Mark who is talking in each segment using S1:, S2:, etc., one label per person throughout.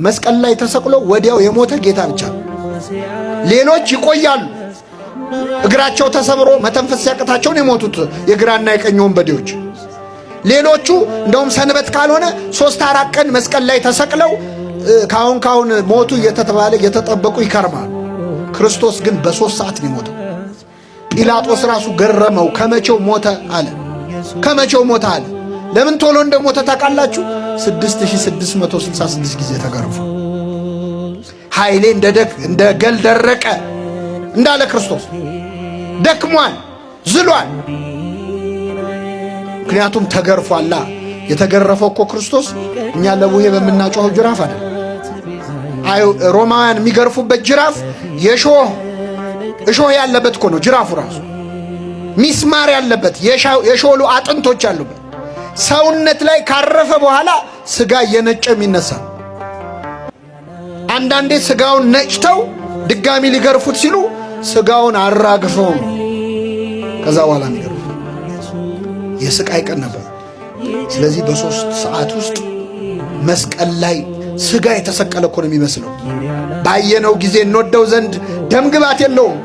S1: መስቀል ላይ ተሰቅሎ ወዲያው የሞተ ጌታ ብቻ ነው። ሌሎች ይቆያሉ። እግራቸው ተሰብሮ መተንፈስ ሲያቅታቸው ነው የሞቱት የግራና የቀኝ ወንበዴዎች። ሌሎቹ እንደውም ሰንበት ካልሆነ 3-4 ቀን መስቀል ላይ ተሰቅለው ካሁን ሞቱ እየተባለ እየተጠበቁ ይከርማሉ። ክርስቶስ ግን በ3 ሰዓት ነው የሞተው። ጲላጦስ ራሱ ገረመው። ከመቼው ሞተ አለ። ከመቼው ሞተ አለ። ለምን ቶሎ እንደሞተ ታውቃላችሁ? 6666 ጊዜ ተገርፎ ኃይሌ እንደ ገል ደረቀ እንዳለ ክርስቶስ ደክሟል፣ ዝሏል። ምክንያቱም ተገርፏላ። የተገረፈው እኮ ክርስቶስ እኛ ለቡሄ በምናጮኸው ጅራፍ አይደል። ሮማውያን የሚገርፉበት ጅራፍ እሾህ ያለበት እኮ ነው ጅራፉ ራሱ። ሚስማር ያለበት የሾሉ አጥንቶች ያሉበት ሰውነት ላይ ካረፈ በኋላ ስጋ እየነጨ የሚነሳ። አንዳንዴ ስጋውን ነጭተው ድጋሚ ሊገርፉት ሲሉ ስጋውን አራግፈው ከዛ በኋላ የሚገርፉ የስቃይ ቀን ነበር። ስለዚህ በ3 ሰዓት ውስጥ መስቀል ላይ ስጋ የተሰቀለ እኮ ነው የሚመስለው። ባየነው ጊዜ እንወደው ዘንድ ደምግባት የለውም፣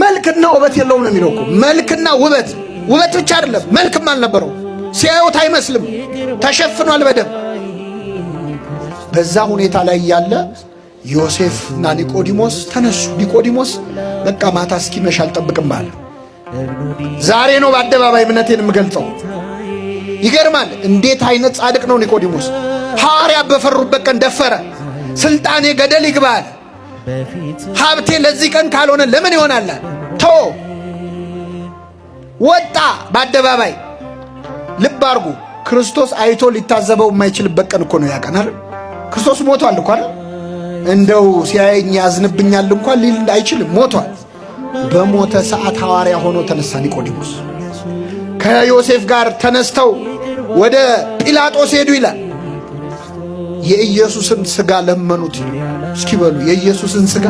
S1: መልክና ውበት የለውም ነው የሚለው እኮ። መልክና ውበት ብቻ አይደለም፣ መልክም አልነበረው። ሲያዩት አይመስልም፣ ተሸፍኗል በደም። በዛ ሁኔታ ላይ ያለ ዮሴፍና ኒቆዲሞስ ተነሱ። ኒቆዲሞስ በቃ ማታ እስኪመሽ አልጠብቅም አለ። ዛሬ ነው በአደባባይ እምነቴን የምገልጸው። ይገርማል። እንዴት አይነት ጻድቅ ነው ኒቆዲሞስ! ሐዋርያ በፈሩበት ቀን ደፈረ። ስልጣኔ ገደል ይግባ አለ። ሀብቴ ለዚህ ቀን ካልሆነ ለምን ይሆናል? ወጣ በአደባባይ። ልብ አርጉ። ክርስቶስ አይቶ ሊታዘበው የማይችልበት ቀን እኮ ነው ያቀናል። ክርስቶስ ሞቷል እኮ አይደል? እንደው ሲያየኝ ያዝንብኛል እንኳን ሊል አይችልም። ሞቷል። በሞተ ሰዓት ሐዋርያ ሆኖ ተነሳ ኒቆዲሞስ። ከዮሴፍ ጋር ተነስተው ወደ ጲላጦስ ሄዱ ይላል። የኢየሱስን ሥጋ ለመኑት። እስኪ በሉ የኢየሱስን ሥጋ